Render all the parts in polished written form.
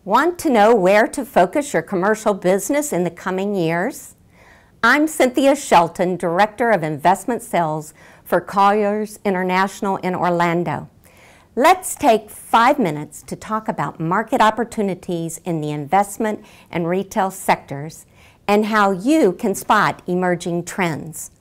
Want to know where to focus your commercial business in the coming years? I'm Cynthia Shelton, Director of Investment Sales for Colliers International in Orlando. Let's take 5 minutes to talk about market opportunities in the investment and retail sectors and how you can spot emerging trends.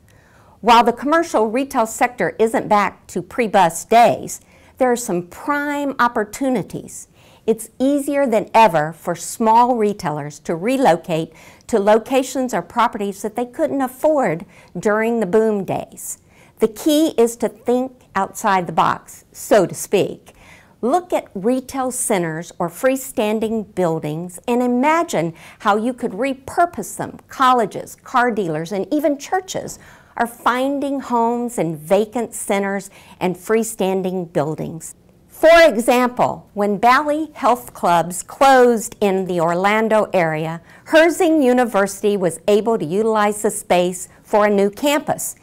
While the commercial retail sector isn't back to pre-bust days, there are some prime opportunities. It's easier than ever for small retailers to relocate to locations or properties that they couldn't afford during the boom days. The key is to think outside the box, so to speak. Look at retail centers or freestanding buildings and imagine how you could repurpose them. Colleges, car dealers, and even churches are finding homes in vacant centers and freestanding buildings. For example, when Valley Health Clubs closed in the Orlando area, Herzing University was able to utilize the space for a new campus.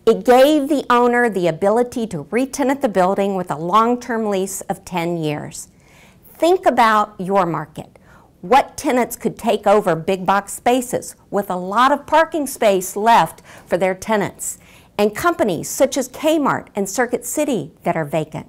It gave the owner the ability to re-tenant the building with a long-term lease of 10 years. Think about your market. What tenants could take over big box spaces with a lot of parking space left for their tenants, and companies such as Kmart and Circuit City that are vacant?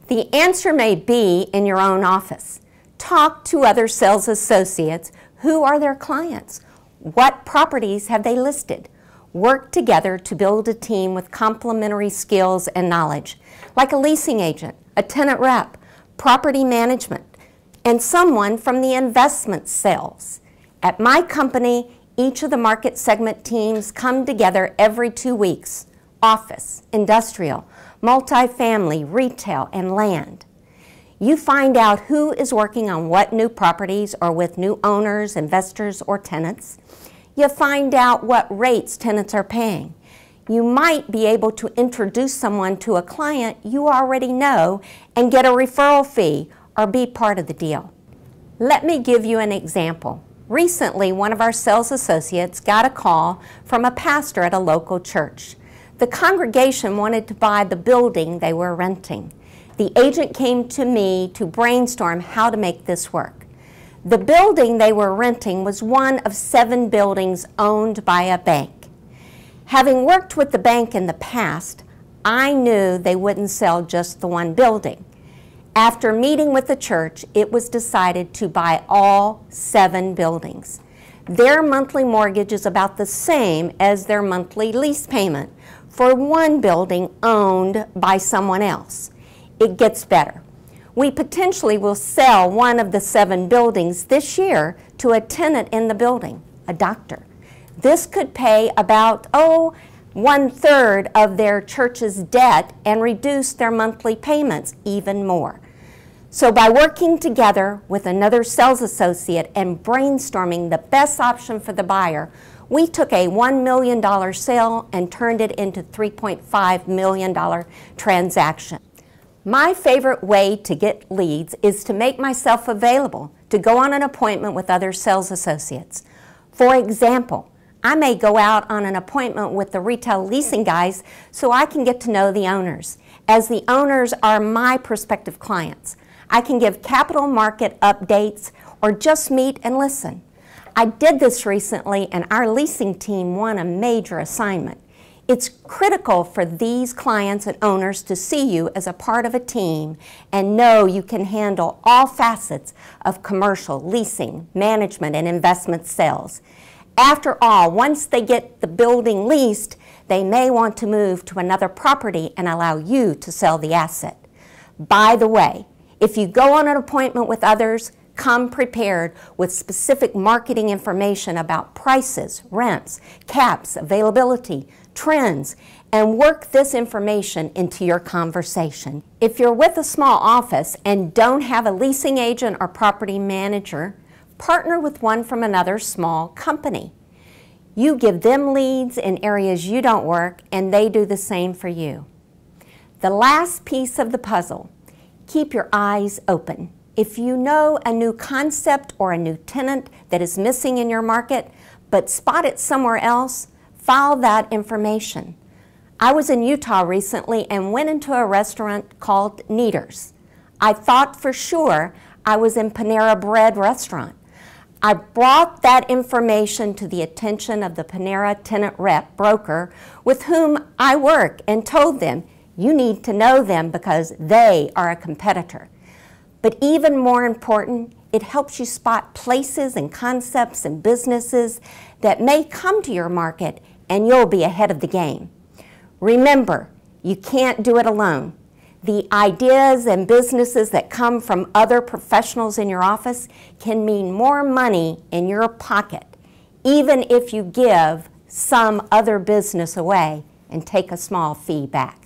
The answer may be in your own office. Talk to other sales associates. Who are their clients? What properties have they listed? Work together to build a team with complementary skills and knowledge, like a leasing agent, a tenant rep, property management, and someone from the investment sales. At my company, each of the market segment teams come together every 2 weeks. Office, industrial, multifamily, retail, and land. You find out who is working on what new properties or with new owners, investors, or tenants. You find out what rates tenants are paying. You might be able to introduce someone to a client you already know and get a referral fee or be part of the deal. Let me give you an example. Recently, one of our sales associates got a call from a pastor at a local church. The congregation wanted to buy the building they were renting. The agent came to me to brainstorm how to make this work. The building they were renting was one of 7 buildings owned by a bank. Having worked with the bank in the past, I knew they wouldn't sell just the one building. After meeting with the church, it was decided to buy all 7 buildings. Their monthly mortgage is about the same as their monthly lease payment for one building owned by someone else. It gets better. We potentially will sell one of the 7 buildings this year to a tenant in the building, a doctor. This could pay about, 1/3 of their church's debt and reduce their monthly payments even more. So by working together with another sales associate and brainstorming the best option for the buyer, we took a $1 million sale and turned it into $3.5 million transaction. My favorite way to get leads is to make myself available to go on an appointment with other sales associates. For example, I may go out on an appointment with the retail leasing guys so I can get to know the owners, as the owners are my prospective clients. I can give capital market updates or just meet and listen. I did this recently and our leasing team won a major assignment. It's critical for these clients and owners to see you as a part of a team and know you can handle all facets of commercial, leasing, management, and investment sales. After all, once they get the building leased, they may want to move to another property and allow you to sell the asset. By the way, if you go on an appointment with others, come prepared with specific marketing information about prices, rents, caps, availability, trends, and work this information into your conversation. If you're with a small office and don't have a leasing agent or property manager, partner with one from another small company. You give them leads in areas you don't work, and they do the same for you. The last piece of the puzzle: keep your eyes open. If you know a new concept or a new tenant that is missing in your market, but spot it somewhere else, file that information. I was in Utah recently and went into a restaurant called Neater's. I thought for sure I was in Panera Bread restaurant. I brought that information to the attention of the Panera tenant rep broker with whom I work and told them, you need to know them because they are a competitor. But even more important, it helps you spot places and concepts and businesses that may come to your market, and you'll be ahead of the game. Remember, you can't do it alone. The ideas and businesses that come from other professionals in your office can mean more money in your pocket, even if you give some other business away and take a small fee back.